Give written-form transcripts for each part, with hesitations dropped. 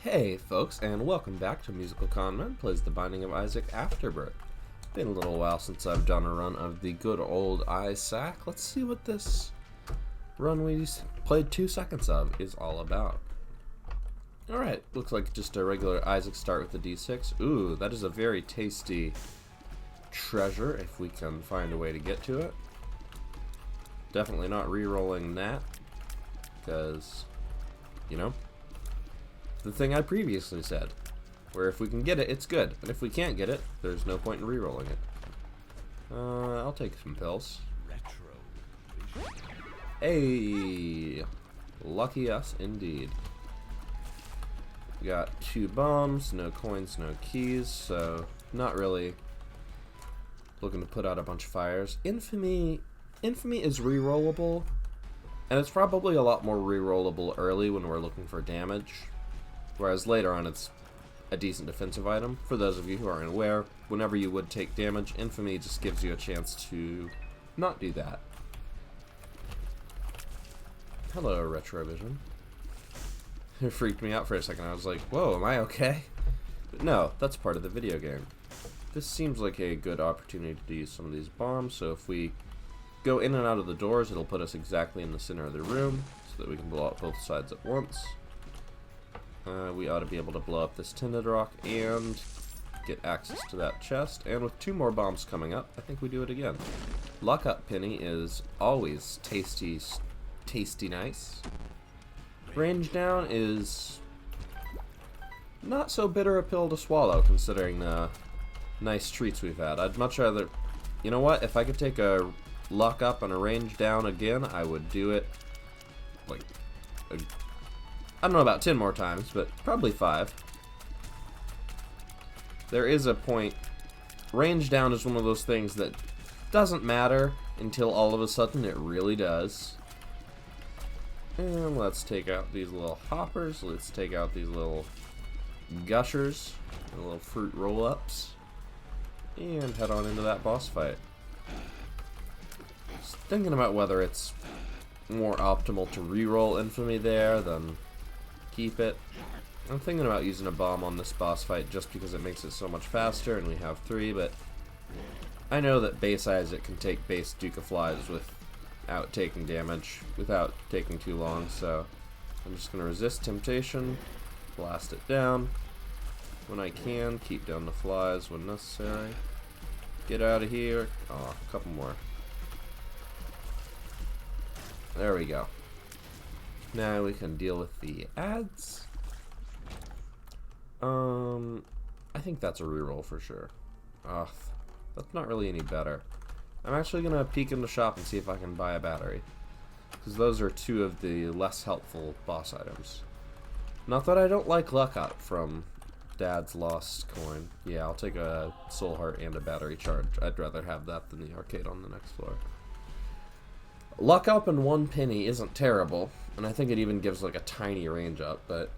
Hey folks, and welcome back to MusicalConman plays The Binding of Isaac Afterbirth. Been a little while since I've done a run of the good old Isaac. Let's see what this run we played 2 seconds of is all about. Alright, looks like just a regular Isaac start with the D6. Ooh, that is a very tasty treasure if we can find a way to get to it. Definitely not re-rolling that, because, you know, the thing I previously said, where if we can get it, it's good, and if we can't get it, there's no point in re-rolling it. I'll take some pills. Hey, lucky us indeed. We got 2 bombs, no coins, no keys, so not really looking to put out a bunch of fires. Infamy is re-rollable, and it's probably a lot more re-rollable early when we're looking for damage. Whereas later on it's a decent defensive item. For those of you who aren't aware, whenever you would take damage, Infamy just gives you a chance to not do that. Hello, Retrovision. It freaked me out for a second. I was like, whoa, am I okay? But no, that's part of the video game. This seems like a good opportunity to use some of these bombs, so if we go in and out of the doors, it'll put us exactly in the center of the room, so that we can blow up both sides at once. We ought to be able to blow up this tinted rock and get access to that chest. And with 2 more bombs coming up, I think we do it again. Lock up Penny is always tasty nice. Range down is not so bitter a pill to swallow, considering the nice treats we've had. I'd much rather, you know what, if I could take a lock up and a range down again, I would do it like I don't know about 10 more times, but probably 5. There is a point. Range down is one of those things that doesn't matter until all of a sudden it really does. And let's take out these little hoppers. Let's take out these little gushers, and little fruit roll-ups, and head on into that boss fight. Just thinking about whether it's more optimal to re-roll Infamy there than keep it. I'm thinking about using a bomb on this boss fight just because it makes it so much faster, and we have 3, but I know that base Isaac can take base Duke of Flies without taking damage, without taking too long, so I'm just going to resist temptation, blast it down when I can, keep down the flies when necessary. Get out of here. Oh, a couple more. There we go. Now we can deal with the ads. I think that's a reroll for sure. Ugh, that's not really any better. I'm actually gonna peek in the shop and see if I can buy a battery, because those are 2 of the less helpful boss items. Not that I don't like Luck Up from Dad's Lost Coin. Yeah, I'll take a Soul Heart and a battery charge. I'd rather have that than the arcade on the next floor. Luck Up and 1 penny isn't terrible, and I think it even gives like a tiny range up, but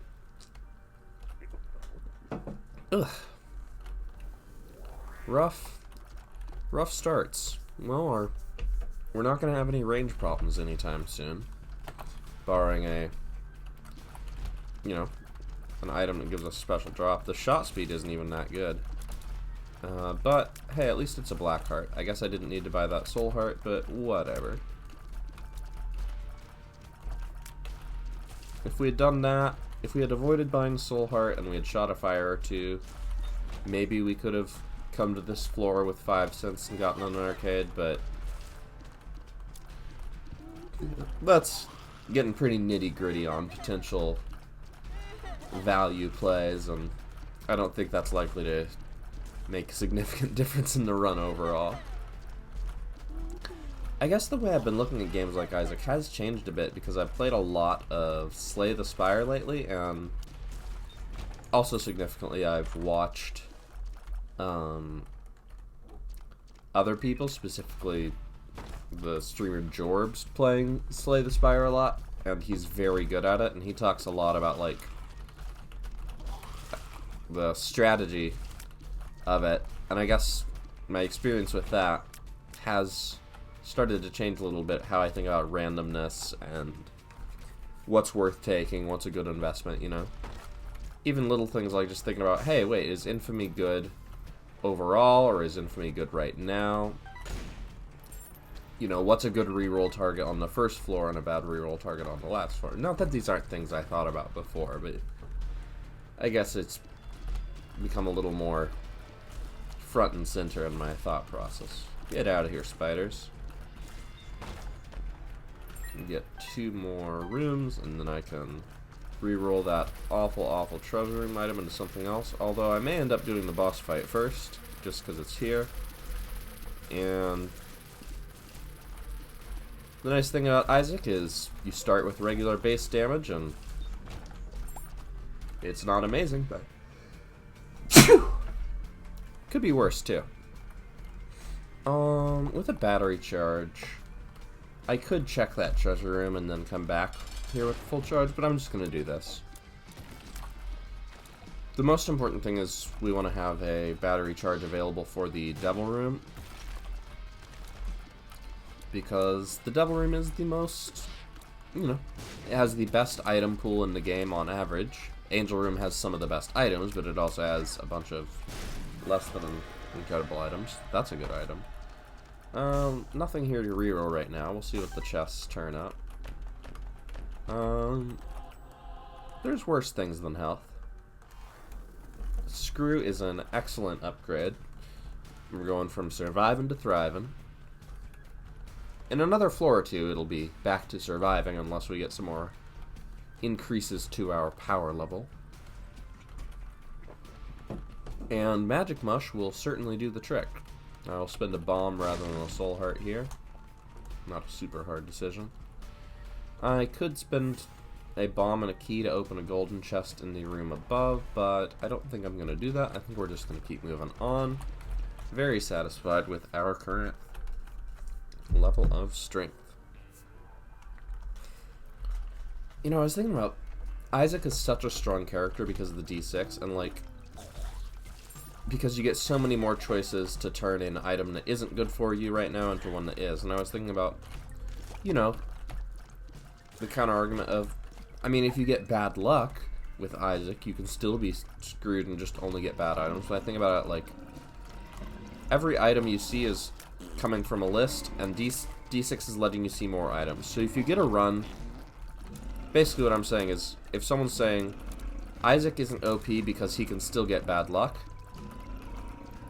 ugh. Rough starts. Well, we're not going to have any range problems anytime soon, barring a, you know, an item that gives us a special drop. The shot speed isn't even that good. But, hey, at least it's a black heart. I guess I didn't need to buy that soul heart, but whatever. If we had done that, if we had avoided buying Soul Heart and we had shot a fire or 2, maybe we could have come to this floor with 5 cents and gotten an arcade, but that's getting pretty nitty-gritty on potential value plays, and I don't think that's likely to make a significant difference in the run overall. I guess the way I've been looking at games like Isaac has changed a bit, because I've played a lot of Slay the Spire lately, and also significantly I've watched other people, specifically the streamer Jorbs, playing Slay the Spire a lot, and he's very good at it, and he talks a lot about like the strategy of it, and I guess my experience with that has started to change a little bit how I think about randomness and what's worth taking, what's a good investment, you know? even little things like just thinking about, hey, wait, is Infamy good overall, or is Infamy good right now? You know, what's a good reroll target on the first floor and a bad reroll target on the last floor? Not that these aren't things I thought about before, but I guess it's become a little more front and center in my thought process. Get out of here, spiders. Get 2 more rooms, and then I can reroll that awful, awful treasure room item into something else. Although I may end up doing the boss fight first, just because it's here. And the nice thing about Isaac is you start with regular base damage, and it's not amazing, but could be worse too. With a battery charge, I could check that treasure room and then come back here with full charge, but I'm just going to do this. The most important thing is we want to have a battery charge available for the devil room, because the devil room is the most, you know, it has the best item pool in the game on average. Angel room has some of the best items, but it also has a bunch of less than incredible items. That's a good item. Nothing here to reroll right now. We'll see what the chests turn up. There's worse things than health. Screw is an excellent upgrade. We're going from surviving to thriving. In another floor or two, it'll be back to surviving unless we get some more increases to our power level. And Magic Mush will certainly do the trick. I'll spend a bomb rather than a soul heart here. Not a super hard decision. I could spend a bomb and a key to open a golden chest in the room above, but I don't think I'm going to do that. I think we're just going to keep moving on. Very satisfied with our current level of strength. You know, I was thinking about Isaac is such a strong character because of the D6, and like, because you get so many more choices to turn an item that isn't good for you right now into one that is. And I was thinking about, you know, the counter argument of, I mean, if you get bad luck with Isaac, you can still be screwed and just only get bad items. But I think about it like, every item you see is coming from a list, and D6 is letting you see more items. So if you get a run, basically what I'm saying is, if someone's saying, Isaac isn't OP because he can still get bad luck,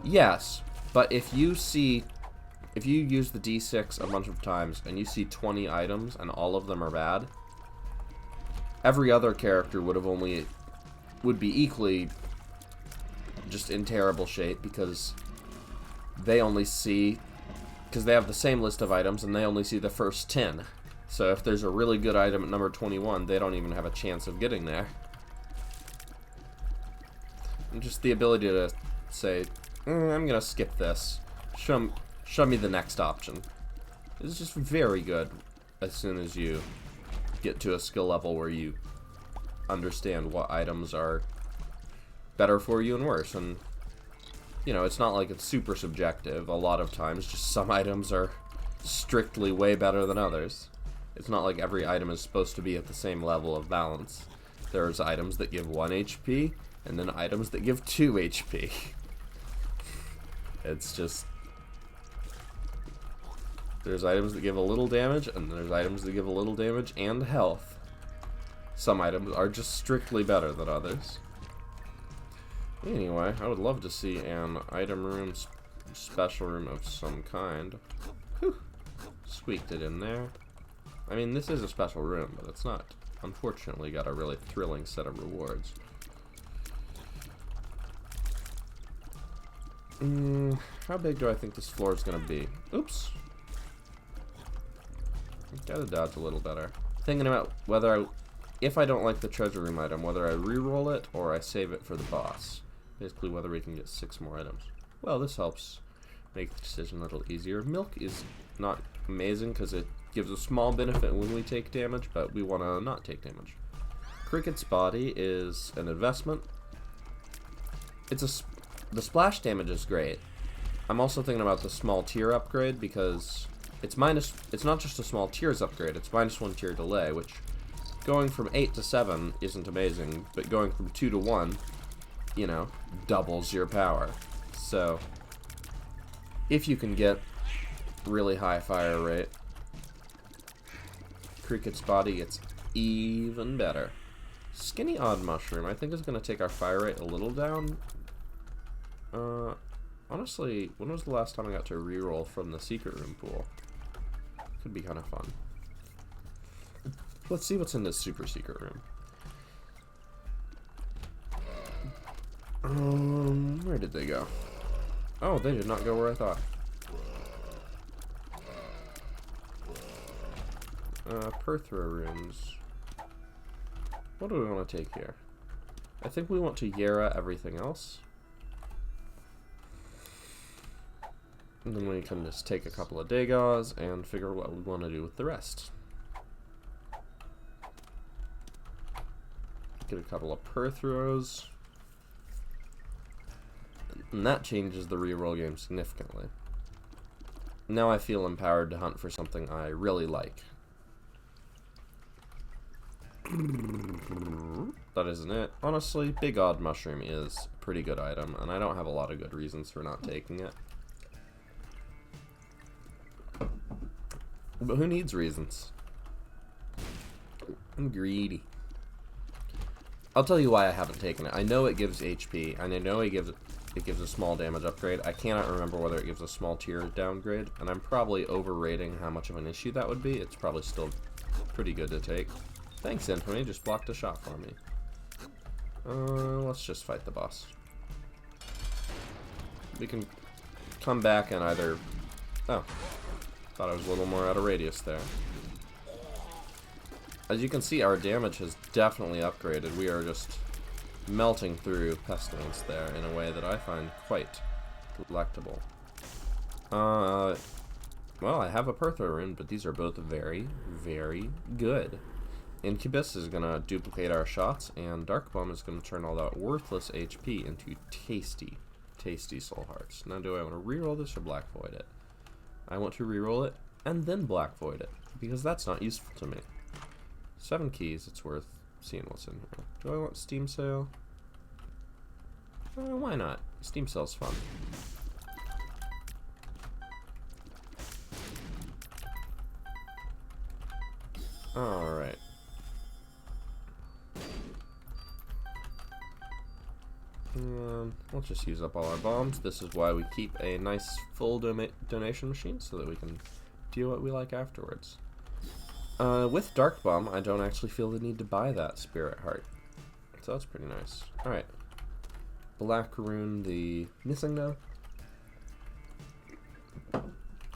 yes, but if you use the D6 a bunch of times and you see 20 items and all of them are bad, every other character would be equally just in terrible shape because they have the same list of items and they only see the first 10. So if there's a really good item at number 21, they don't even have a chance of getting there. And just the ability to say, I'm gonna skip this. Show me the next option. It's just very good as soon as you get to a skill level where you understand what items are better for you and worse. And, you know, it's not like it's super subjective. A lot of times, just some items are strictly way better than others. It's not like every item is supposed to be at the same level of balance. There's items that give 1 HP, and then items that give 2 HP. It's just, there's items that give a little damage, and there's items that give a little damage and health. Some items are just strictly better than others. Anyway, I would love to see an item room, special room of some kind. Whew. Squeaked it in there. I mean, this is a special room, but it's not, unfortunately, got a really thrilling set of rewards. How big do I think this floor is going to be? Oops. Gotta dodge a little better. Thinking about whether if I don't like the treasure room item, whether I re-roll it or I save it for the boss. Basically, whether we can get 6 more items. Well, this helps make the decision a little easier. Milk is not amazing because it gives a small benefit when we take damage, but we want to not take damage. Cricket's body is an investment. The splash damage is great. I'm also thinking about the small tier upgrade because it's not just a small tiers upgrade, it's -1 tier delay, which going from 8 to 7 isn't amazing, but going from 2 to 1, you know, doubles your power. So, if you can get really high fire rate, Cricket's body gets even better. Skinny Odd Mushroom, I think, is going to take our fire rate a little down. Honestly, when was the last time I got to reroll from the secret room pool? Could be kind of fun. Let's see what's in this super secret room. Where did they go? Oh, they did not go where I thought. Perthra rooms. What do we want to take here? I think we want to Yera everything else. And then we can just take a couple of Dagos and figure what we want to do with the rest. Get a couple of Perthros. And that changes the reroll game significantly. Now I feel empowered to hunt for something I really like. That isn't it. Honestly, Big Odd Mushroom is a pretty good item, and I don't have a lot of good reasons for not taking it. But who needs reasons? I'm greedy. I'll tell you why I haven't taken it. I know it gives HP, and I know it gives a small damage upgrade. I cannot remember whether it gives a small tier downgrade, and I'm probably overrating how much of an issue that would be. It's probably still pretty good to take. Thanks, Infamy. Just blocked a shot for me. Let's just fight the boss. We can come back and either... Oh. Thought I was a little more out of radius there. As you can see, our damage has definitely upgraded. We are just melting through Pestilence there in a way that I find quite delectable. Well, I have a Perthra rune, but these are both very, very good. Incubus is going to duplicate our shots, and Dark Bomb is going to turn all that worthless HP into tasty, tasty soul hearts. Now, do I want to reroll this or Black Void it? I want to reroll it and then Black Void it, because that's not useful to me. 7 keys, it's worth seeing what's in here. Do I want Steam Sale? Why not? Steam Sale's fun. Alright. Let's just use up all our bombs. This is why we keep a nice full donation machine, so that we can do what we like afterwards. With Dark Bomb, I don't actually feel the need to buy that Spirit Heart. So that's pretty nice. Alright. Black Rune, the missing now. I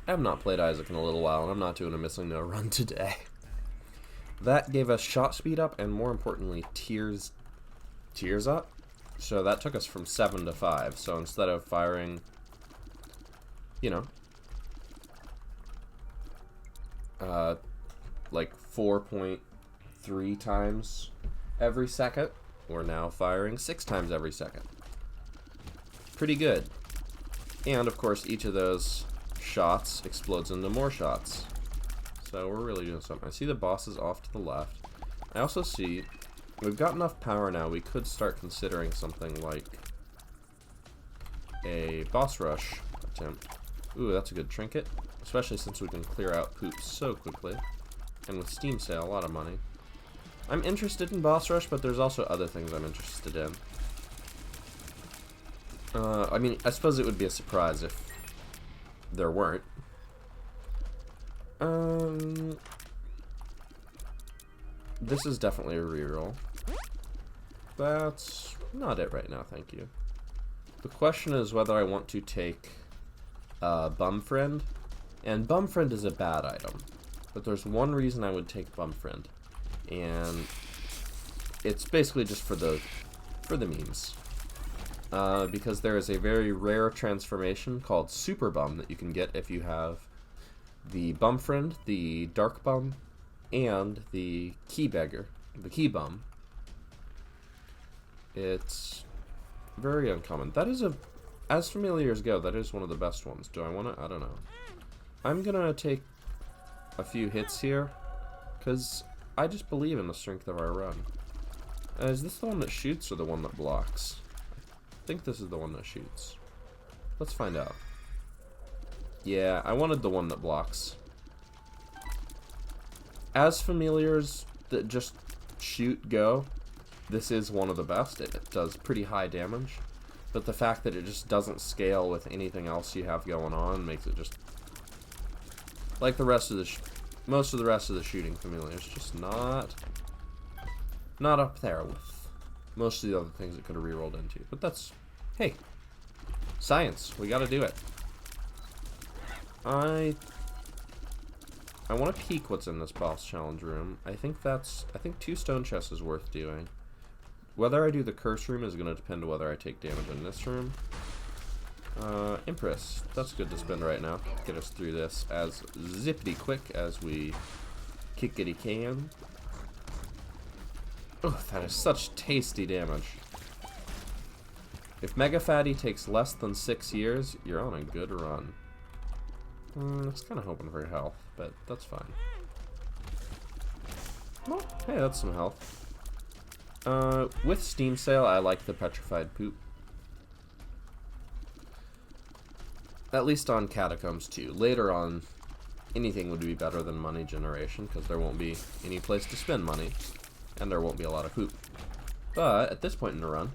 have not played Isaac in a little while, and I'm not doing a missing no run today. That gave us shot speed up, and more importantly, tears up. So that took us from 7 to 5. So instead of firing, you know, like 4.3 times every second, we're now firing 6 times every second. Pretty good. And of course, each of those shots explodes into more shots. So we're really doing something. I see the bosses off to the left. I also see we've got enough power now, we could start considering something like a boss rush attempt. Ooh, that's a good trinket, especially since we can clear out poop so quickly. And with Steam Sale, a lot of money. I'm interested in boss rush, but there's also other things I'm interested in. I mean, I suppose it would be a surprise if there weren't. This is definitely a reroll. That's not it right now, thank you. The question is whether I want to take Bum Friend, and Bum Friend is a bad item, but there's one reason I would take Bum Friend, and it's basically just for the memes. Because there is a very rare transformation called Super Bum that you can get if you have the Bum Friend, the Dark Bum, and the Key Beggar, the Key Bum. It's very uncommon. That is as familiars go, that is one of the best ones. Do I want to? I don't know. I'm gonna take a few hits here, because I just believe in the strength of our run. Is this the one that shoots or the one that blocks? I think this is the one that shoots. Let's find out. Yeah, I wanted the one that blocks. As familiars that just shoot go, this is one of the best. It does pretty high damage. But the fact that it just doesn't scale with anything else you have going on makes it just... like the rest of the... most of the rest of the shooting familiars, just not up there with most of the other things it could have rerolled into. But that's... hey. Science. We gotta do it. I want to peek what's in this boss challenge room. I think 2 stone chests is worth doing. Whether I do the curse room is going to depend on whether I take damage in this room. Empress. That's good to spend right now. Get us through this as zippity quick as we kickity can. Oh, that is such tasty damage. If Mega Fatty takes less than 6 years, you're on a good run. I was kind of hoping for health, but that's fine. Well, hey, that's some health. With Steam Sale, I like the Petrified Poop. At least on Catacombs 2. Later on, anything would be better than money generation, because there won't be any place to spend money, and there won't be a lot of poop. But, at this point in the run,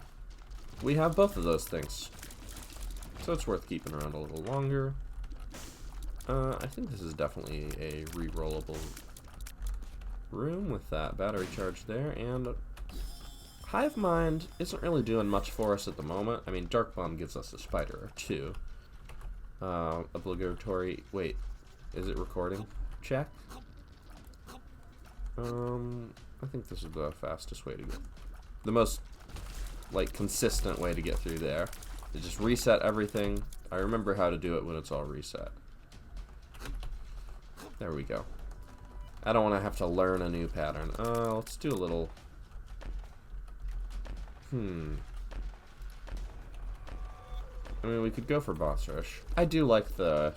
we have both of those things. So it's worth keeping around a little longer. I think this is definitely a re-rollable room with that battery charge there, and Hive Mind isn't really doing much for us at the moment. I mean, Dark Bomb gives us a spider or two. Obligatory... wait, is it recording? Check. I think this is the fastest way to go. The most, like, consistent way to get through there is just reset everything. I remember how to do it when it's all reset. There we go. I don't want to have to learn a new pattern. Let's do a little... I mean, we could go for boss rush. I do like the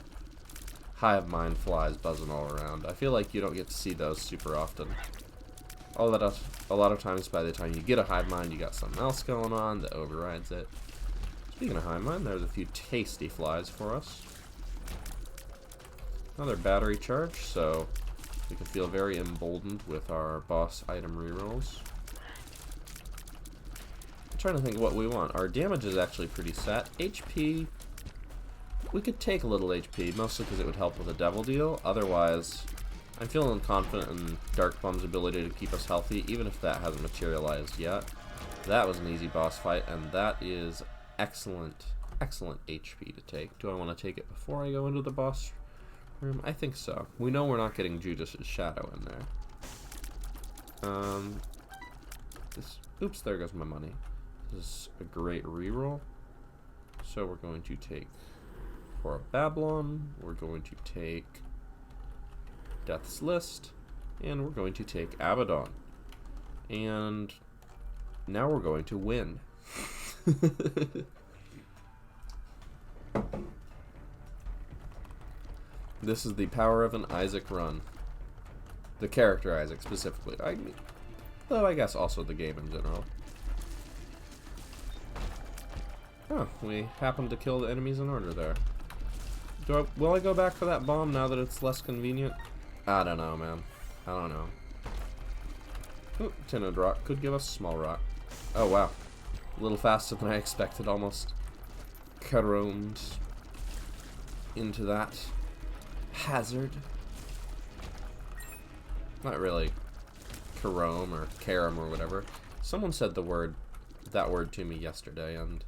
Hive Mind flies buzzing all around. I feel like you don't get to see those super often. A lot of times, by the time you get a Hive Mind, you got something else going on that overrides it. Speaking of Hive Mind, there's a few tasty flies for us. Another battery charge, so we can feel very emboldened with our boss item rerolls. I'm trying to think what we want. Our damage is actually pretty set. HP, we could take a little HP, mostly because it would help with a devil deal. Otherwise, I'm feeling confident in Dark Bomb's ability to keep us healthy, even if that hasn't materialized yet. That was an easy boss fight, and that is excellent, excellent HP to take. Do I want to take it before I go into the boss room? I think so. We know we're not getting Judas's shadow in there. Oops, there goes my money. This is a great reroll. So we're going to take for a Babylon, we're going to take Death's List, and we're going to take Abaddon. And now we're going to win. This is the power of an Isaac run. The character Isaac specifically. Though I guess also the game in general. Oh, we happened to kill the enemies in order there. Will I go back for that bomb now that it's less convenient? I don't know, man. I don't know. Ooh, tinted rock could give us small rock. Oh, wow. A little faster than I expected, almost. Caromed into that hazard. Not really Carome or Karam or whatever. Someone said that word to me yesterday, and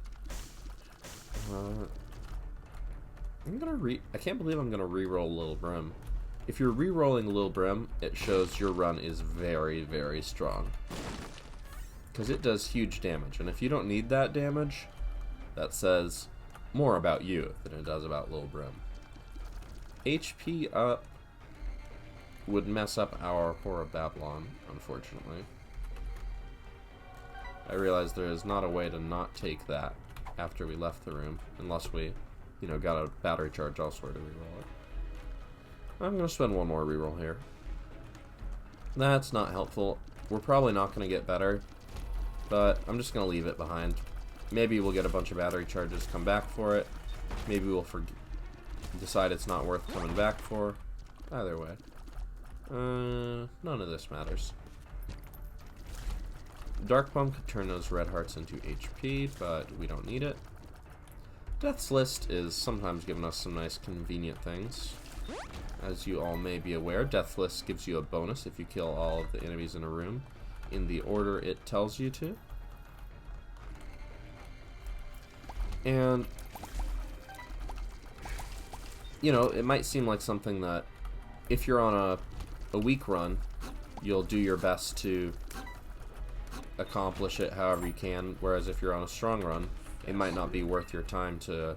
I can't believe I'm gonna re-roll Lil Brim. If you're re-rolling Lil Brim, it shows your run is very, very strong. Because it does huge damage, and if you don't need that damage, that says more about you than it does about Lil Brim. HP up would mess up our Horror Babylon, unfortunately. I realize there is not a way to not take that after we left the room, unless we, got a battery charge elsewhere to reroll it. I'm going to spend one more reroll here. That's not helpful. We're probably not going to get better, but I'm just going to leave it behind. Maybe we'll get a bunch of battery charges, come back for it. Maybe we'll decide it's not worth coming back for. Either way. None of this matters. Dark Bomb could turn those red hearts into HP, but we don't need it. Death's List is sometimes giving us some nice convenient things. As you all may be aware, Death's List gives you a bonus if you kill all of the enemies in a room in the order it tells you to. And, you know, it might seem like something that if you're on a weak run, you'll do your best to accomplish it however you can, whereas if you're on a strong run, it might not be worth your time to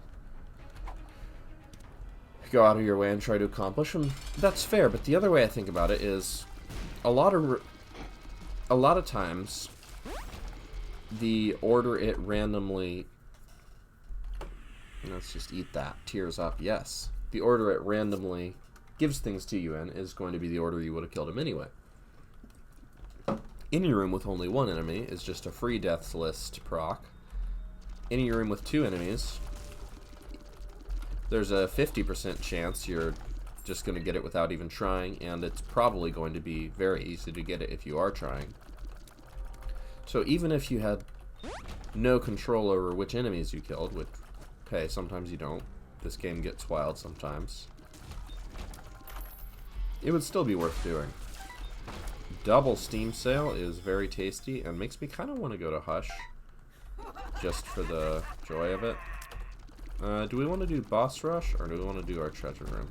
go out of your way and try to accomplish them. That's fair, but the other way I think about it is a lot of times the order it randomly, let's just eat that, tears up, yes. The order it randomly gives things to you in is going to be the order you would have killed him anyway. Any room with only one enemy is just a free Death's List proc. Any room with two enemies, there's a 50% chance you're just going to get it without even trying, and it's probably going to be very easy to get it if you are trying. So even if you had no control over which enemies you killed, which, hey, sometimes you don't. This game gets wild sometimes. It would still be worth doing. Double Steam Sale is very tasty and makes me kind of want to go to Hush just for the joy of it. Do we want to do Boss Rush or do we want to do our treasure room?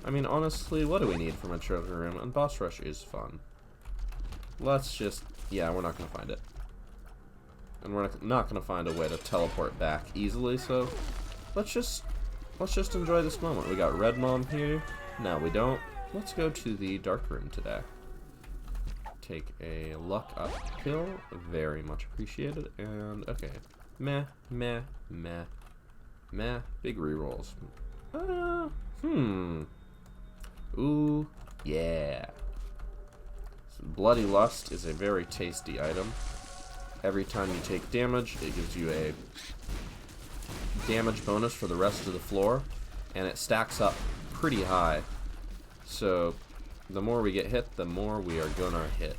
I mean, honestly, what do we need from a treasure room? And Boss Rush is fun. Let's just, yeah, we're not going to find it. And we're not going to find a way to teleport back easily, so let's just enjoy this moment. We got Red Mom here. No, we don't. Let's go to the Dark Room today. Take a luck up pill. Very much appreciated. And, okay. Meh, meh, meh, meh. Big rerolls. Ooh, yeah. So Bloody Lust is a very tasty item. Every time you take damage, it gives you a damage bonus for the rest of the floor, and it stacks up pretty high. So the more we get hit, the more we are gonna hit.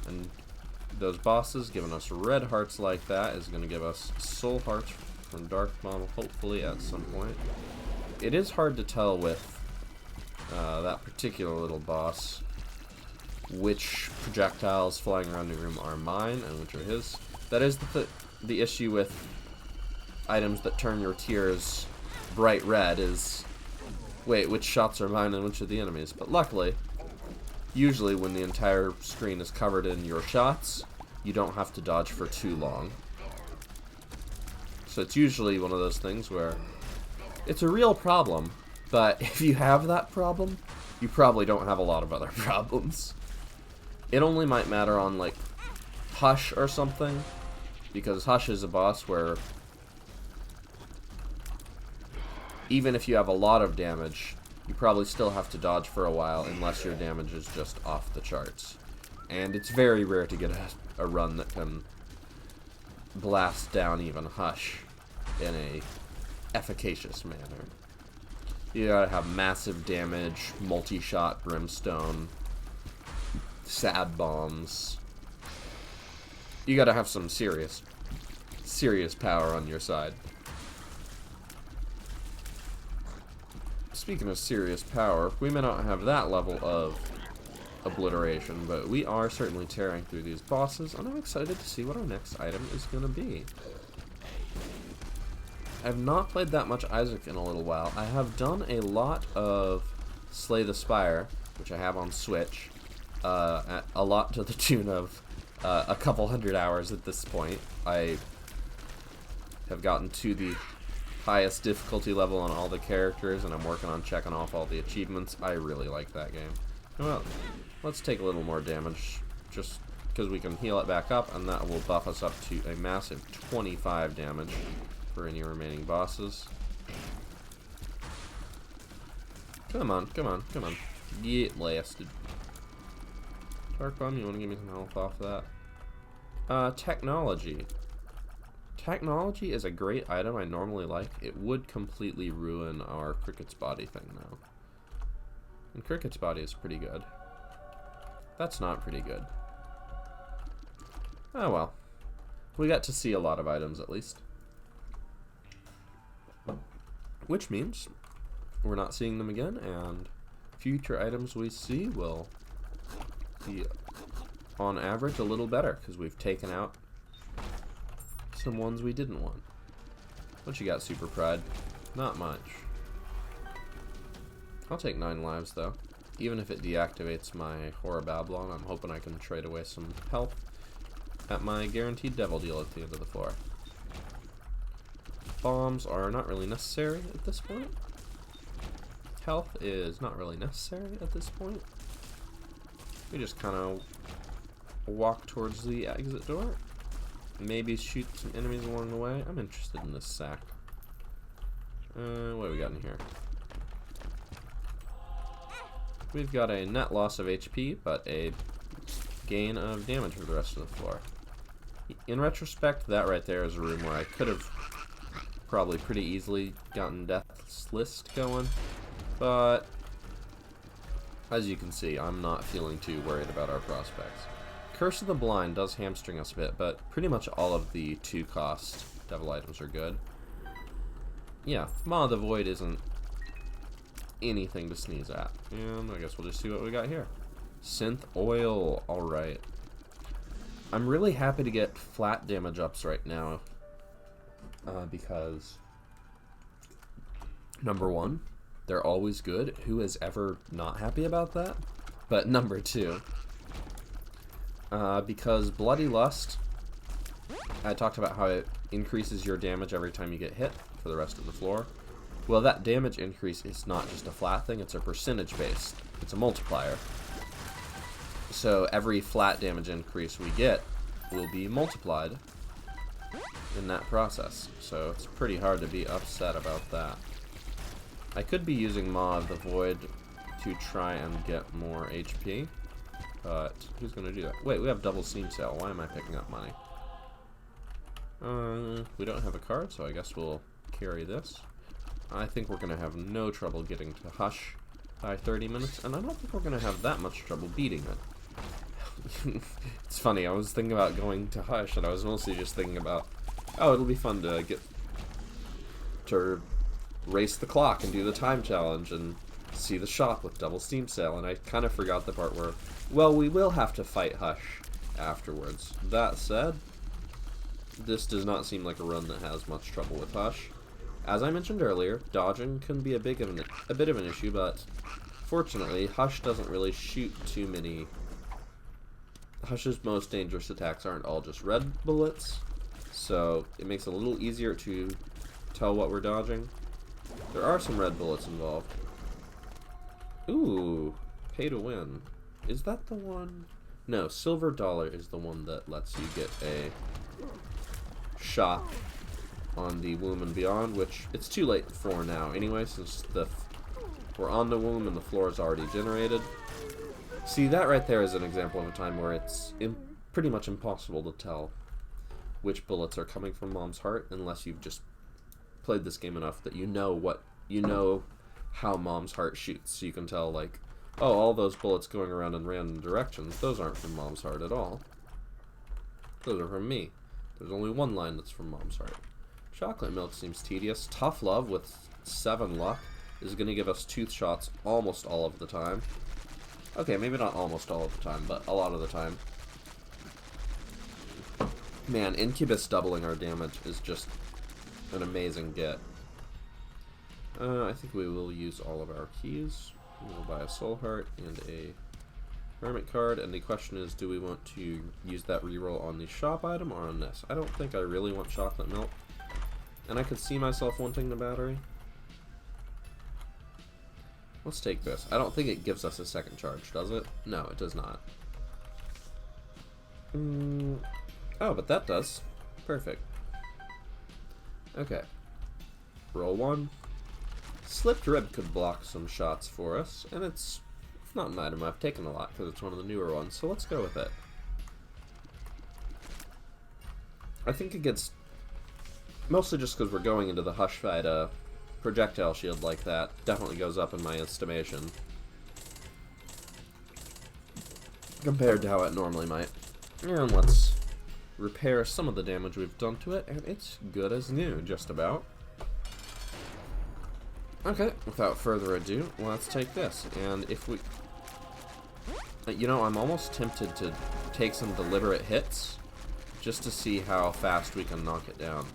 And those bosses giving us red hearts like that is gonna give us soul hearts from Dark Mom, hopefully at some point. It is hard to tell with that particular little boss which projectiles flying around the room are mine and which are his. That is the issue with items that turn your tears bright red is, wait, which shots are mine and which are the enemies? But luckily, usually when the entire screen is covered in your shots, you don't have to dodge for too long. So it's usually one of those things where it's a real problem, but if you have that problem, you probably don't have a lot of other problems. It only might matter on, like, Hush or something, because Hush is a boss where even if you have a lot of damage, you probably still have to dodge for a while unless your damage is just off the charts. And it's very rare to get a run that can blast down even Hush in a efficacious manner. You gotta have massive damage, multi-shot brimstone, sad bombs. You gotta have some serious power on your side. Speaking of serious power, we may not have that level of obliteration, but we are certainly tearing through these bosses, and I'm excited to see what our next item is gonna be. I've not played that much Isaac in a little while. I have done a lot of Slay the Spire, which I have on Switch, a lot to the tune of a couple hundred hours at this point. I have gotten to the highest difficulty level on all the characters, and I'm working on checking off all the achievements. I really like that game. Well, let's take a little more damage, just because we can heal it back up, and that will buff us up to a massive 25 damage for any remaining bosses. Come on, come on, come on. Get blasted. Dark Bum, you want to give me some health off that? Technology. Technology is a great item I normally like. It would completely ruin our Cricket's Body thing, though. And Cricket's Body is pretty good. That's not pretty good. Oh well. We got to see a lot of items, at least. Which means we're not seeing them again, and future items we see will be, on average, a little better, because we've taken out some ones we didn't want. What you got, Super Pride? Not much. I'll take 9 lives, though. Even if it deactivates my Horror Babylon, I'm hoping I can trade away some health at my guaranteed devil deal at the end of the floor. Bombs are not really necessary at this point. Health is not really necessary at this point. We just kind of walk towards the exit door. Maybe shoot some enemies along the way. I'm interested in this sack. What do we got in here? We've got a net loss of HP, but a gain of damage for the rest of the floor. In retrospect, that right there is a room where I could have probably pretty easily gotten Death's List going, but as you can see, I'm not feeling too worried about our prospects. Curse of the Blind does hamstring us a bit, but pretty much all of the 2-cost devil items are good. Yeah, Maw of the Void isn't anything to sneeze at. And I guess we'll just see what we got here. Synth Oil, alright. I'm really happy to get flat damage ups right now. Because, number one, they're always good. Who is ever not happy about that? But number two, because Bloody Lust, I talked about how it increases your damage every time you get hit for the rest of the floor. Well, that damage increase is not just a flat thing, it's a percentage based. It's a multiplier. So every flat damage increase we get will be multiplied in that process. So it's pretty hard to be upset about that. I could be using Maw of the Void to try and get more HP, but who's going to do that? Wait, we have double seam sale. Why am I picking up money? We don't have a card, so I guess we'll carry this. I think we're going to have no trouble getting to Hush by 30 minutes, and I don't think we're going to have that much trouble beating it. It's funny, I was thinking about going to Hush, and I was mostly just thinking about, oh, it'll be fun to get to race the clock and do the time challenge and see the shop with double steam sale, and I kind of forgot the part where, well, we will have to fight Hush afterwards. That said, this does not seem like a run that has much trouble with Hush. As I mentioned earlier, dodging can be a bit of an issue, but fortunately, Hush doesn't really shoot too many. Hush's most dangerous attacks aren't all just red bullets, so it makes it a little easier to tell what we're dodging. There are some red bullets involved. Ooh, pay to win. Is that the one? No, Silver Dollar is the one that lets you get a shot on the Womb and Beyond, which it's too late for now anyway, since we're on the Womb and the floor is already generated. See, that right there is an example of a time where it's pretty much impossible to tell which bullets are coming from Mom's Heart unless you've just played this game enough that you know how Mom's Heart shoots. So you can tell, like, oh, all those bullets going around in random directions, those aren't from Mom's Heart at all. Those are from me. There's only one line that's from Mom's Heart. Chocolate Milk seems tedious. Tough Love with 7 luck is going to give us tooth shots almost all of the time. Okay, maybe not almost all of the time, but a lot of the time. Man, Incubus doubling our damage is just an amazing get. I think we will use all of our keys. We'll buy a Soul Heart and a Hermit card, and the question is, do we want to use that reroll on the shop item or on this? I don't think I really want Chocolate Milk, and I could see myself wanting the battery. Let's take this. I don't think it gives us a second charge, does it? No, it does not. Oh, but that does. Perfect. Okay. Roll 1. Slipped Rib could block some shots for us, and it's not an item I've taken a lot because it's one of the newer ones, so let's go with it. I think it gets, mostly just because we're going into the Hush fight, a projectile shield like that definitely goes up in my estimation compared to how it normally might. And let's repair some of the damage we've done to it, and it's good as new, just about. Okay, without further ado, let's take this, and if we... You know, I'm almost tempted to take some deliberate hits, just to see how fast we can knock it down.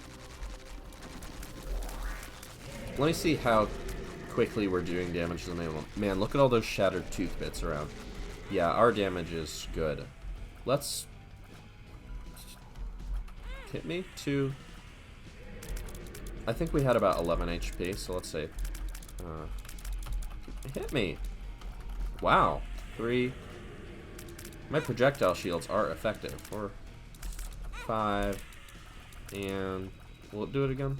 Let me see how quickly we're doing damage to the main one. Man, look at all those shattered tooth bits around. Yeah, our damage is good. Let's... Hit me? 2. I think we had about 11 HP, so let's say... hit me! Wow. 3. My projectile shields are effective. 4, 5, and... Will it do it again?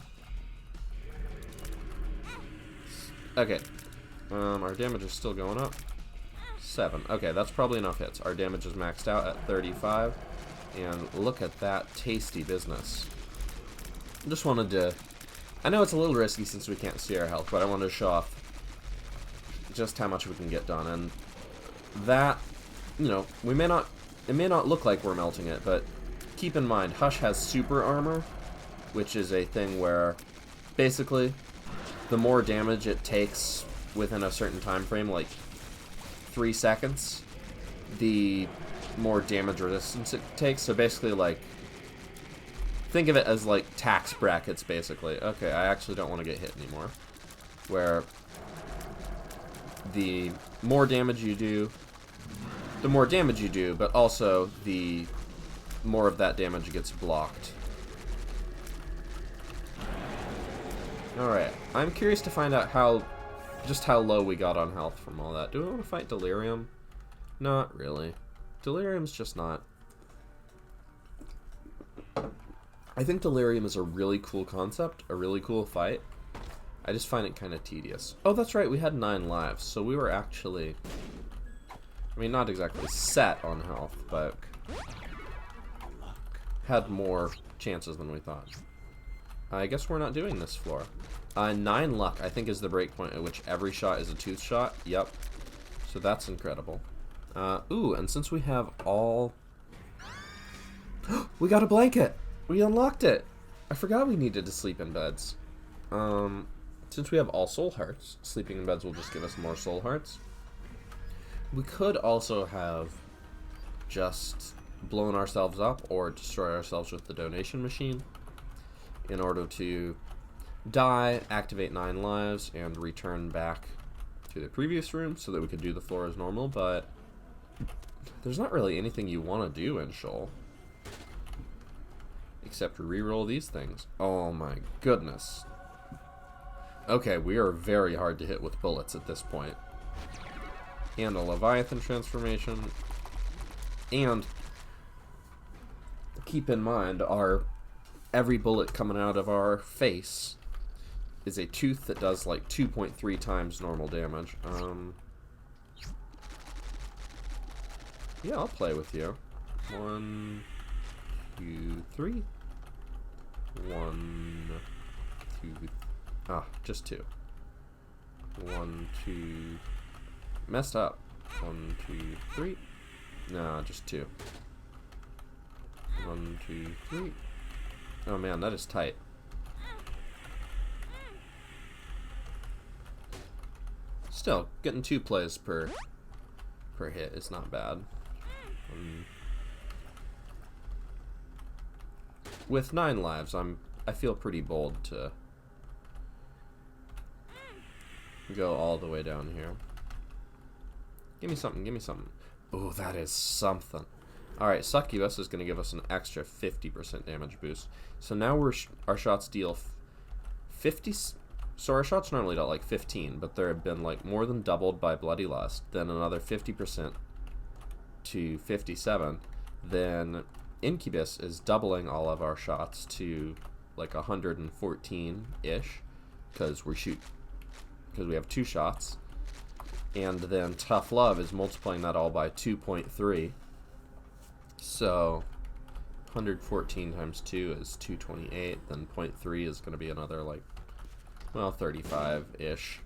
Okay. Our damage is still going up. 7. Okay, that's probably enough hits. Our damage is maxed out at 35. And look at that tasty business. Just wanted to... I know it's a little risky since we can't see our health, but I wanted to show off just how much we can get done. And that, you know, we may not... It may not look like we're melting it, but keep in mind, Hush has super armor, which is a thing where basically the more damage it takes within a certain time frame, like 3 seconds, the more damage resistance it takes. So basically, like, think of it as like tax brackets, basically. Okay, I actually don't want to get hit anymore. Where the more damage you do, but also the more of that damage gets blocked. Alright, I'm curious to find out just how low we got on health from all that. Do we want to fight Delirium? Not really. Delirium's just not... I think Delirium is a really cool concept, a really cool fight. I just find it kind of tedious. Oh, that's right, we had 9 lives, so we were actually... I mean, not exactly set on health, but had more chances than we thought. I guess we're not doing this floor. 9 luck, I think, is the breakpoint at which every shot is a tooth shot. Yep. So that's incredible. Ooh, and since we have all... We got a blanket! We unlocked it! I forgot we needed to sleep in beds. Since we have all soul hearts, sleeping in beds will just give us more soul hearts. We could also have just blown ourselves up or destroy ourselves with the donation machine in order to die, activate 9 lives, and return back to the previous room so that we could do the floor as normal, but there's not really anything you want to do in Shoal except reroll these things. Oh my goodness. Okay, we are very hard to hit with bullets at this point. And a Leviathan transformation. And keep in mind, every bullet coming out of our face is a tooth that does like 2.3 times normal damage. Yeah, I'll play with you. 1, 2, 3. 1, 2. Just 2. 1, 2. Messed up. 1, 2, 3. Nah, just 2. 1, 2, 3. Oh man, that is tight. Still, getting 2 plays per hit is not bad. With 9 lives, I feel pretty bold to go all the way down here. Give me something, give me something. Oh, that is something. Alright, Succubus is going to give us an extra 50% damage boost. So now our shots deal 50... So our shots normally dealt like 15, but there have been like more than doubled by Bloody Lust, then another 50% to 57. Then Incubus is doubling all of our shots to like 114-ish, because we have 2 shots. And then Tough Love is multiplying that all by 2.3. So 114 times 2 is 228. Then 0.3 is going to be another, like, well, 35-ish.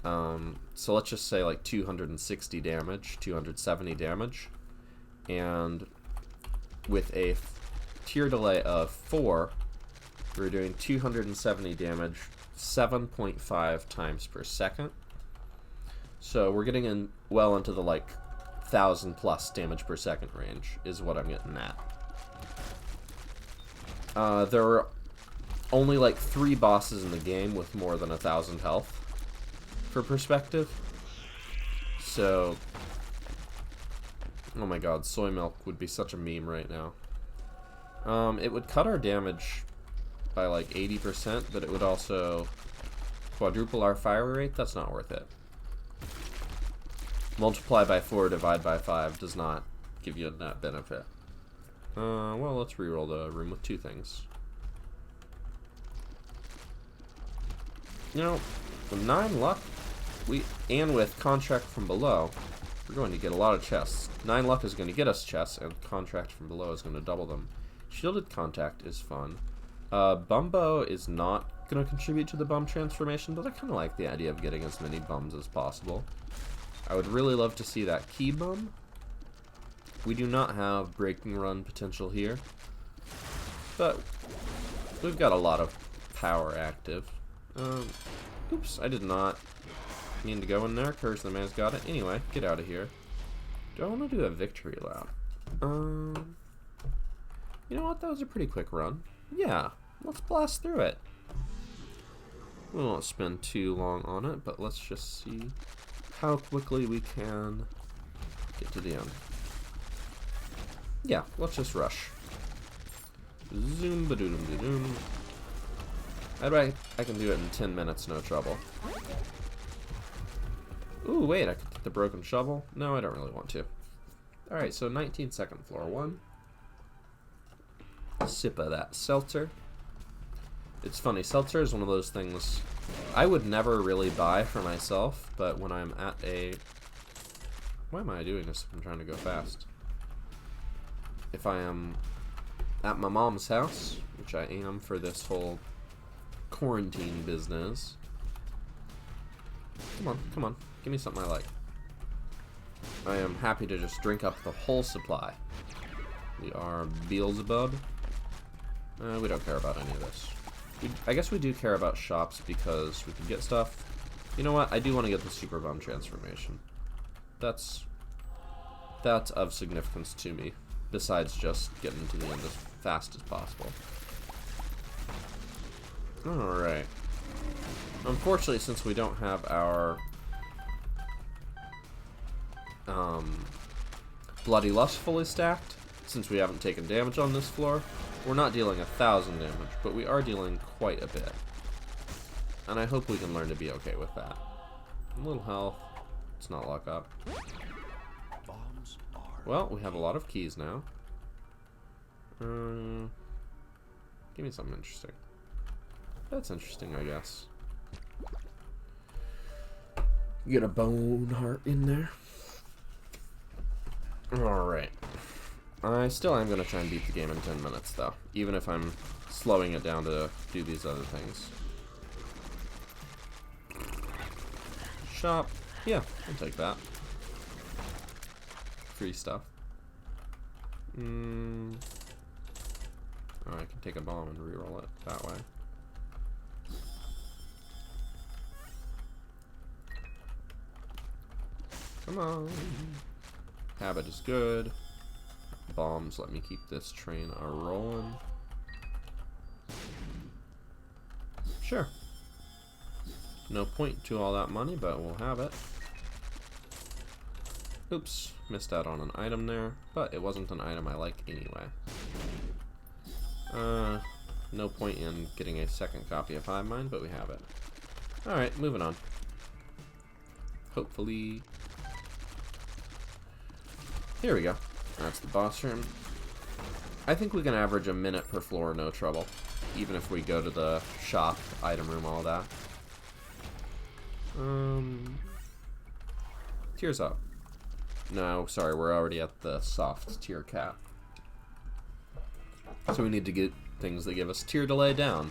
So let's just say like 260 damage, 270 damage. And with a tier delay of 4, we're doing 270 damage 7.5 times per second. So we're getting in well into the like 1,000 plus damage per second range is what I'm getting at. There are only like 3 bosses in the game with more than 1,000 health, for perspective. So, oh my god, soy milk would be such a meme right now. It would cut our damage by like 80%, but it would also quadruple our fire rate. That's not worth it. Multiply by 4, divide by 5 does not give you a net benefit. Well, let's reroll the room with 2 things. You know, with 9 luck, and with Contract from Below, we're going to get a lot of chests. 9 luck is going to get us chests, and Contract from Below is going to double them. Shielded Contact is fun. Bumbo is not going to contribute to the bum transformation, but I kind of like the idea of getting as many bums as possible. I would really love to see that key bum. We do not have breaking run potential here, but we've got a lot of power active. Oops, I did not mean to go in there. Curse the man's got it. Anyway, get out of here. Do I want to do a victory lap? You know what? That was a pretty quick run. Yeah, let's blast through it. We won't spend too long on it, but let's just see how quickly we can get to the end. Yeah, let's just rush. Zoom ba doom ba doom. I bet I can do it in 10 minutes, no trouble. Ooh, wait, I could get the broken shovel? No, I don't really want to. Alright, so 19-second floor 1. A sip of that seltzer. It's funny, seltzer is one of those things I would never really buy for myself, but when I'm at a... Why am I doing this if I'm trying to go fast? If I am at my mom's house, which I am for this whole quarantine business. Come on, give me something I like. I am happy to just drink up the whole supply. We are Beelzebub. We don't care about any of this. I guess we do care about shops because we can get stuff. You know what? I do want to get the Super Bum transformation. That's of significance to me, besides just getting to the end as fast as possible. Alright. Unfortunately, since we don't have our Bloody Lust fully stacked, since we haven't taken damage on this floor, we're not dealing 1,000 damage, but we are dealing quite a bit. And I hope we can learn to be okay with that. A little health. Let's not lock up. Well, we have a lot of keys now. Give me something interesting. That's interesting, I guess. Get a bone heart in there. Alright. I still am going to try and beat the game in 10 minutes, though. Even if I'm slowing it down to do these other things. Shop. Yeah, I'll take that. Free stuff. Oh, I can take a bomb and reroll it that way. Come on. Habit is good. Bombs let me keep this train a-rolling. Sure. No point to all that money, but we'll have it. Oops, missed out on an item there, but it wasn't an item I like anyway. No point in getting a second copy of Hive Mind, but we have it. Alright, moving on. Hopefully... Here we go. That's the boss room. I think we can average a minute per floor, no trouble. Even if we go to the shop, item room, all that. Tears up. No, sorry, we're already at the soft tier cap. So we need to get things that give us tier delay down,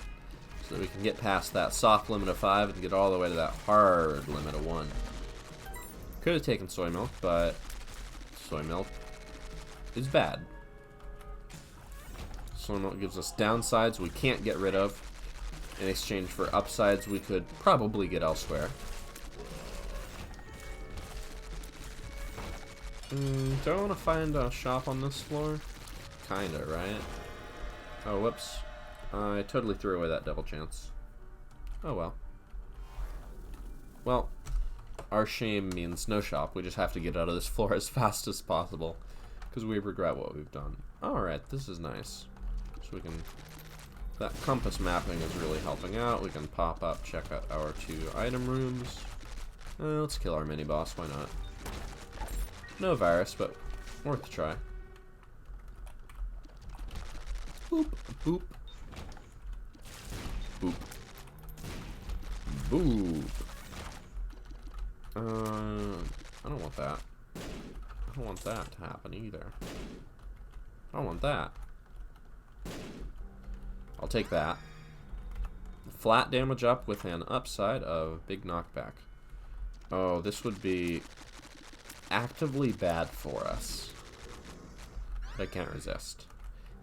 so that we can get past that soft limit of 5 and get all the way to that hard limit of 1. Could have taken soy milk, but soy milk is bad. Soy milk gives us downsides we can't get rid of in exchange for upsides we could probably get elsewhere. Do I want to find a shop on this floor? Kinda, right? Oh, whoops. I totally threw away that double chance. Oh well. Well, our shame means no shop. We just have to get out of this floor as fast as possible, because we regret what we've done. Alright, this is nice. So we can... That compass mapping is really helping out. We can pop up, check out our 2 item rooms. Let's kill our mini-boss, why not? No virus, but worth a try. Boop, boop. Boop. Boop. I don't want that. I don't want that to happen either. I don't want that. I'll take that. Flat damage up with an upside of big knockback. Oh, this would be actively bad for us. But I can't resist.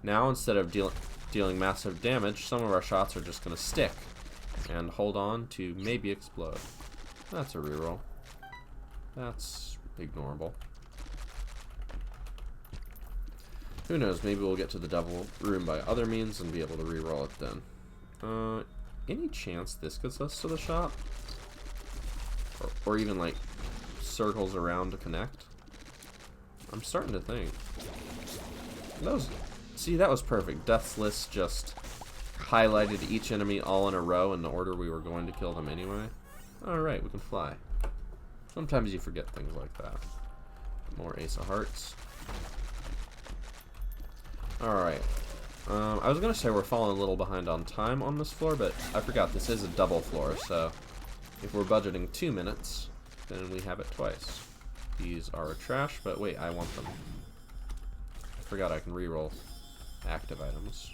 Now, instead of dealing massive damage, some of our shots are just going to stick and hold on to maybe explode. That's a reroll. That's ignorable. Who knows, maybe we'll get to the double room by other means and be able to reroll it then. Any chance this gets us to the shop? Or even, like, circles around to connect? I'm starting to think. See, that was perfect. Death's List just highlighted each enemy all in a row in the order we were going to kill them anyway. Alright, we can fly. Sometimes you forget things like that. More Ace of Hearts. Alright. I was going to say we're falling a little behind on time on this floor, but I forgot this is a double floor, so if we're budgeting 2 minutes, then we have it twice. These are trash, but wait, I want them. I forgot I can reroll active items.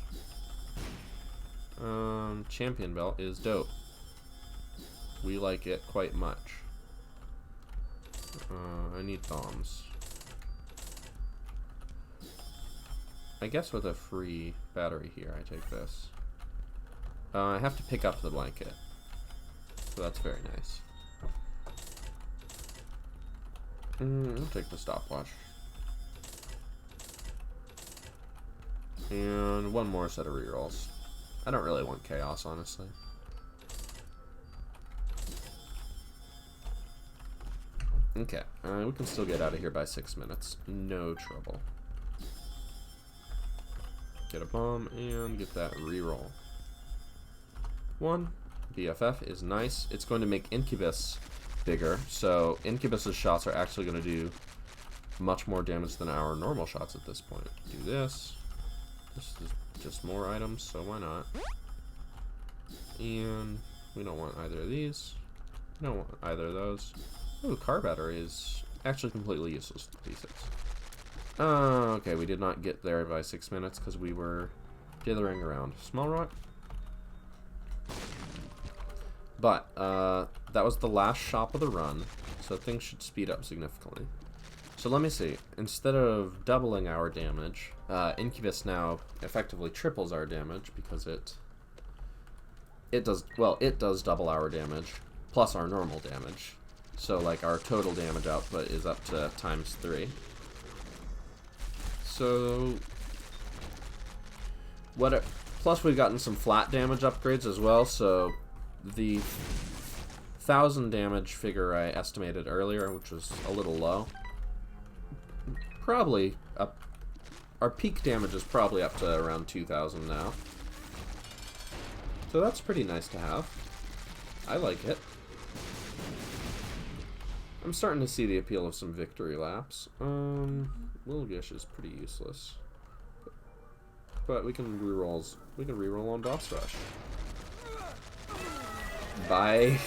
Champion belt is dope. We like it quite much. I need bombs. I guess with a free battery here, I take this. I have to pick up the blanket. So that's very nice. I'll take the stopwatch. And one more set of rerolls. I don't really want chaos, honestly. Okay, we can still get out of here by 6 minutes. No trouble. Get a bomb and get that reroll. 1. BFF is nice. It's going to make Incubus bigger, so Incubus's shots are actually going to do much more damage than our normal shots at this point. Do this. This is just more items, so why not? And we don't want either of these. We don't want either of those. Ooh, car battery is actually completely useless to D6. Okay, we did not get there by 6 minutes because we were dithering around. Small rock? But, that was the last shop of the run, so things should speed up significantly. So let me see. Instead of doubling our damage, Incubus now effectively triples our damage because it does double our damage plus our normal damage. So like our total damage output is up to ×3. So plus we've gotten some flat damage upgrades as well, so the 1,000 damage figure I estimated earlier, which was a little low, probably up. Our peak damage is probably up to around 2,000 now. So that's pretty nice to have. I like it. I'm starting to see the appeal of some victory laps. Wilgish is pretty useless. But we can reroll on boss rush. Bye.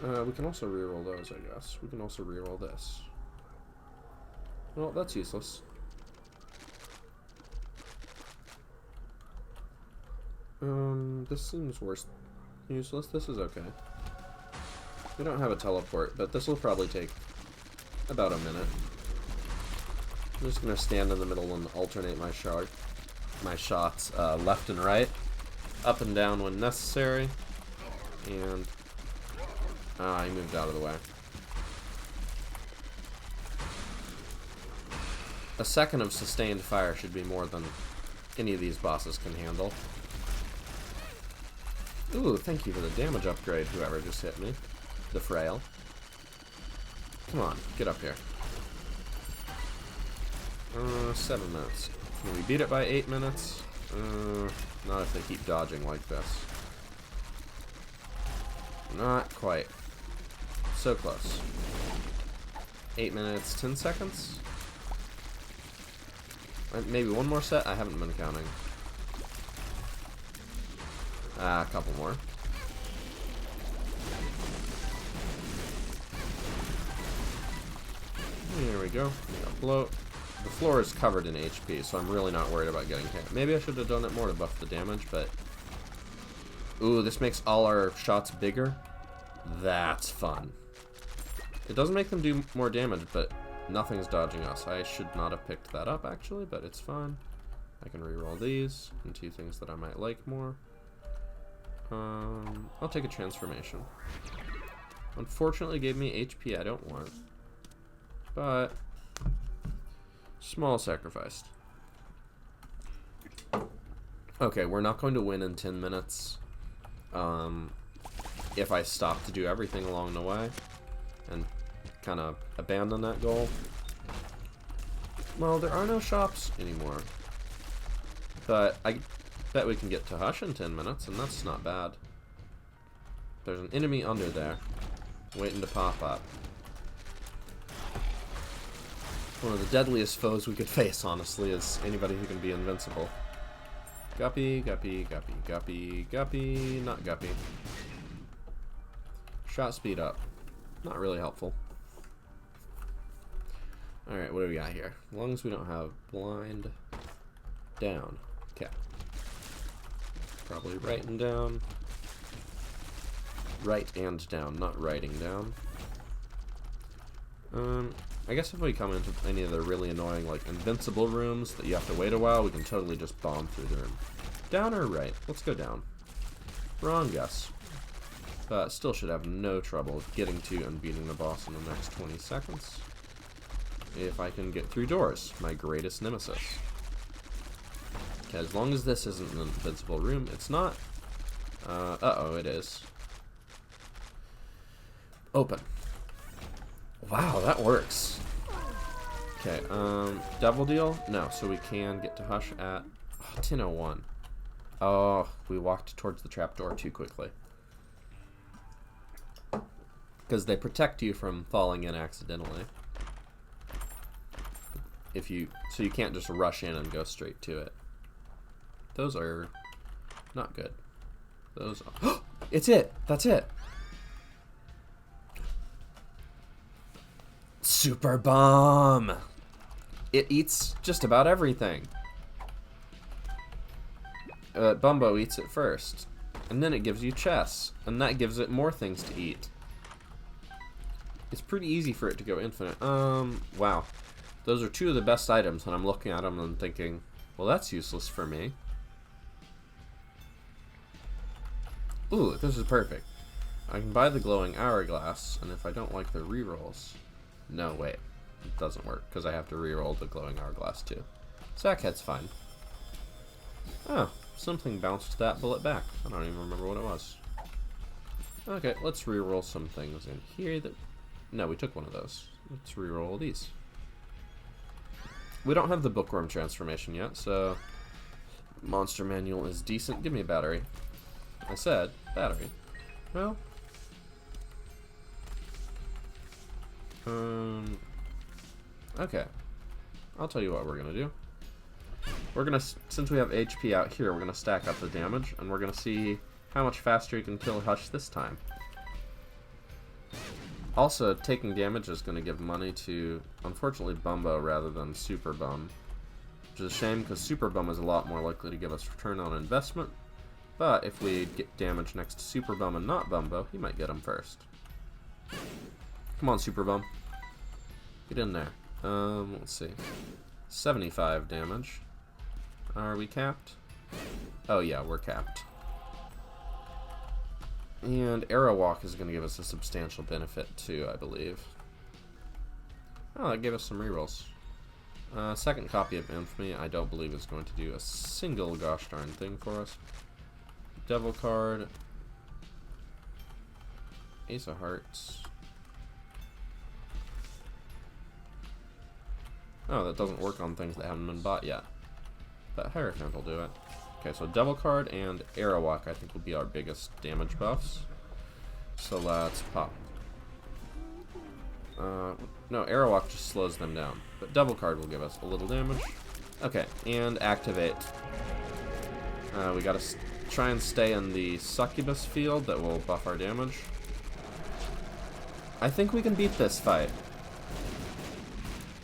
We can also reroll those, I guess. We can also reroll this. Well, that's useless. This seems worse. Useless. This is okay. We don't have a teleport, but this will probably take about a minute. I'm just gonna stand in the middle and alternate my shots left and right, up and down when necessary, and he moved out of the way. A second of sustained fire should be more than any of these bosses can handle. Ooh, thank you for the damage upgrade, whoever just hit me. The frail. Come on, get up here. 7 minutes. Can we beat it by 8 minutes? Not if they keep dodging like this. Not quite. So close. 8 minutes, 10 seconds? Maybe one more set? I haven't been counting. A couple more. Here we go. We got float. The floor is covered in HP, so I'm really not worried about getting hit. Maybe I should have done it more to buff the damage, but... Ooh, this makes all our shots bigger. That's fun. It doesn't make them do more damage, but nothing's dodging us. I should not have picked that up, actually, but it's fine. I can reroll these into things that I might like more. I'll take a transformation. Unfortunately, gave me HP I don't want. But... small sacrifice. Okay, we're not going to win in 10 minutes. If I stop to do everything along the way and kind of abandon that goal. Well, there are no shops anymore. But I bet we can get to Hush in 10 minutes, and that's not bad. There's an enemy under there, waiting to pop up. One of the deadliest foes we could face, honestly, is anybody who can be invincible. Guppy, guppy, guppy, guppy, guppy, not guppy. Shot speed up. Not really helpful. Alright, what do we got here? As long as we don't have blind down. Okay. Probably writing down. Right and down, not writing down. I guess if we come into any of the really annoying, like, invincible rooms that you have to wait a while, we can totally just bomb through the room. Down or right? Let's go down. Wrong guess. But still should have no trouble getting to and beating the boss in the next 20 seconds. If I can get through doors, my greatest nemesis. Okay, as long as this isn't an invincible room, it's not. Uh-oh, it is. Open. Wow, that works. Okay, Devil Deal? No, so we can get to Hush at 10:01. Oh, we walked towards the trapdoor too quickly. Because they protect you from falling in accidentally. So you can't just rush in and go straight to it. Those are not good. Those are... It's it! That's it! Super Bomb! It eats just about everything. Bumbo eats it first. And then it gives you chests. And that gives it more things to eat. It's pretty easy for it to go infinite. Wow. Those are two of the best items, and I'm looking at them and thinking, well, that's useless for me. Ooh, this is perfect. I can buy the glowing hourglass, and if I don't like the rerolls... No, wait. It doesn't work, because I have to reroll the glowing hourglass, too. Sackhead's fine. Oh, something bounced that bullet back. I don't even remember what it was. Okay, let's reroll some things in here that... No, we took one of those. Let's reroll these. We don't have the bookworm transformation yet, so... Monster manual is decent. Give me a battery. I said battery. Well... Okay. I'll tell you what we're gonna do. We're gonna, since we have HP out here, we're gonna stack up the damage, and we're gonna see how much faster you can kill Hush this time. Also, taking damage is going to give money to, unfortunately, Bumbo rather than Super Bum. Which is a shame, because Super Bum is a lot more likely to give us return on investment. But if we get damage next to Super Bum and not Bumbo, he might get him first. Come on, Super Bum. Get in there. Let's see. 75 damage. Are we capped? Oh yeah, we're capped. And Arrow Walk is going to give us a substantial benefit too, I believe. Oh, that gave us some rerolls. Second copy of Infamy, I don't believe is going to do a single gosh darn thing for us. Devil card. Ace of Hearts. Oh, that doesn't work on things that haven't been bought yet. But Hierophant will do it. Okay, so Devil card and Arrow Walk I think will be our biggest damage buffs. So let's pop. No, Arrow Walk just slows them down. But Devil card will give us a little damage. Okay, and activate. We gotta try and stay in the Succubus field that will buff our damage. I think we can beat this fight.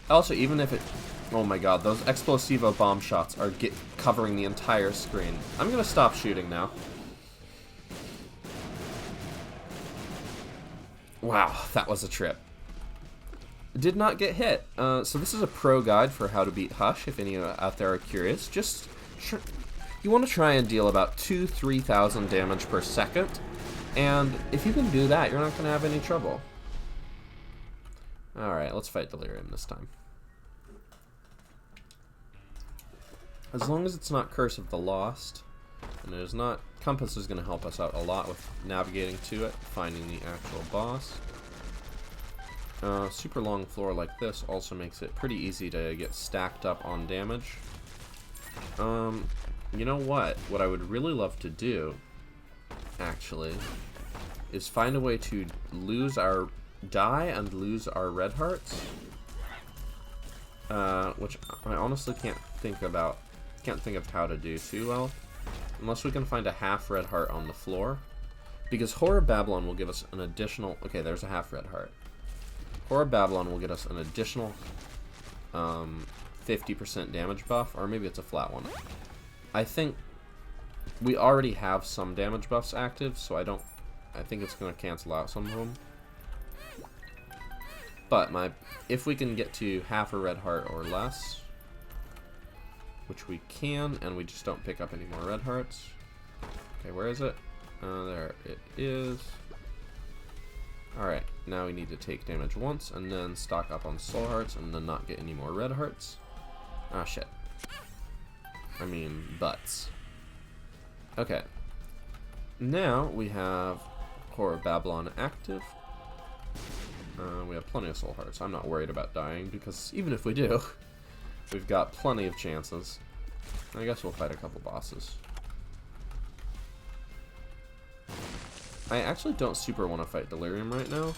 Also, even if it... Oh my god, those Explosivo bomb shots are covering the entire screen. I'm gonna stop shooting now. Wow, that was a trip. Did not get hit. So this is a pro guide for how to beat Hush, if any out there are curious. Just... You want to try and deal about 2,000–3,000 damage per second. And if you can do that, you're not going to have any trouble. Alright, let's fight Delirium this time. As long as it's not Curse of the Lost, and it is not, Compass is going to help us out a lot with navigating to it, finding the actual boss. Super long floor like this also makes it pretty easy to get stacked up on damage. You know what? What I would really love to do, actually, is find a way to die and lose our red hearts. Which I honestly can't think of how to do too well. Unless we can find a half red heart on the floor. Because Horror Babylon will give us an additional... Okay, there's a half red heart. Horror Babylon will get us an additional 50% damage buff, or maybe it's a flat one. I think we already have some damage buffs active, so I think it's going to cancel out some of them. But if we can get to half a red heart or less, which we can, and we just don't pick up any more red hearts. Okay, where is it? There it is. Alright, now we need to take damage once, and then stock up on soul hearts, and then not get any more red hearts. Ah, shit. I mean, butts. Okay. Now we have Horror of Babylon active. We have plenty of soul hearts. I'm not worried about dying, because even if we do, we've got plenty of chances. I guess we'll fight a couple bosses. I actually don't super want to fight Delirium right now,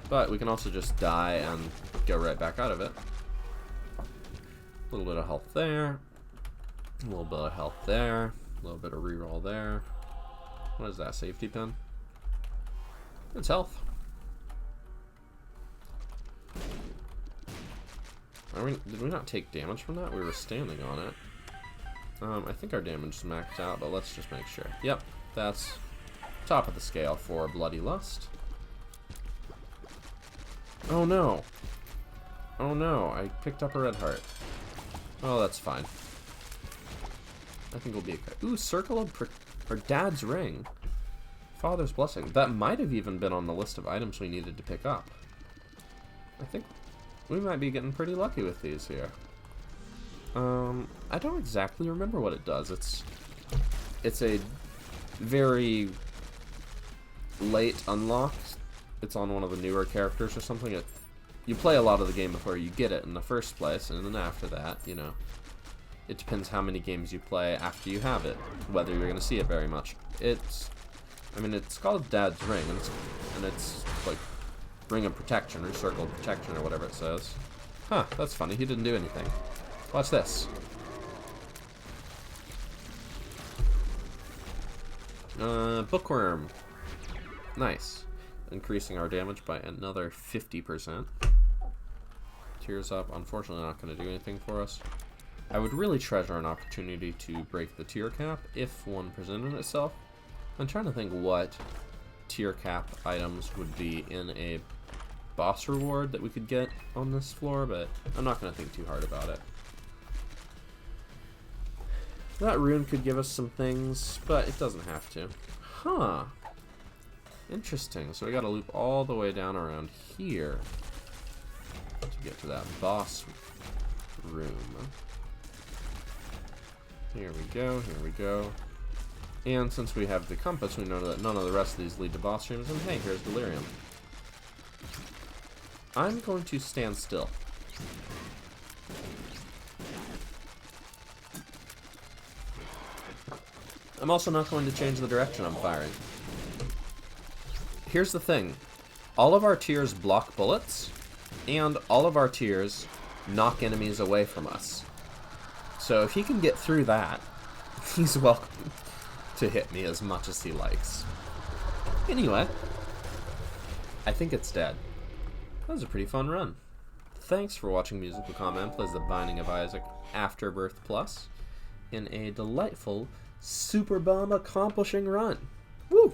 but we can also just die and go right back out of it. A little bit of health there. A little bit of health there. A little bit of reroll there. What is that, safety pin? It's health. Did we not take damage from that? We were standing on it. I think our damage is maxed out, but let's just make sure. Yep, that's top of the scale for Bloody Lust. Oh no! Oh no, I picked up a red heart. Oh, that's fine. I think we'll be okay. Ooh, Circle of or Dad's Ring. Father's Blessing. That might have even been on the list of items we needed to pick up. I think we might be getting pretty lucky with these here. I don't exactly remember what it does. It's a very late unlock. It's on one of the newer characters or something. You play a lot of the game before you get it in the first place, and then after that, you know, it depends how many games you play after you have it, whether you're going to see it very much. It's called Dad's Ring, and it's like Ring of Protection, or Circle of Protection, or whatever it says. Huh, that's funny, he didn't do anything. Watch this. Bookworm. Nice. increasing our damage by another 50%. Tears up, unfortunately not going to do anything for us. I would really treasure an opportunity to break the tier cap if one presented itself. I'm trying to think what tier cap items would be in a boss reward that we could get on this floor, but I'm not going to think too hard about it. That rune could give us some things, but it doesn't have to. Huh. Interesting. So we got to loop all the way down around here to get to that boss room. Here we go, here we go. And since we have the compass, we know that none of the rest of these lead to boss rooms. And hey, here's Delirium. I'm going to stand still. I'm also not going to change the direction I'm firing. Here's the thing. All of our tiers block bullets, and all of our tiers knock enemies away from us. So if he can get through that, he's welcome to hit me as much as he likes. Anyway, I think it's dead. That was a pretty fun run. Thanks for watching MusicalConman plays The Binding of Isaac Afterbirth Plus in a delightful, super bomb accomplishing run. Woo!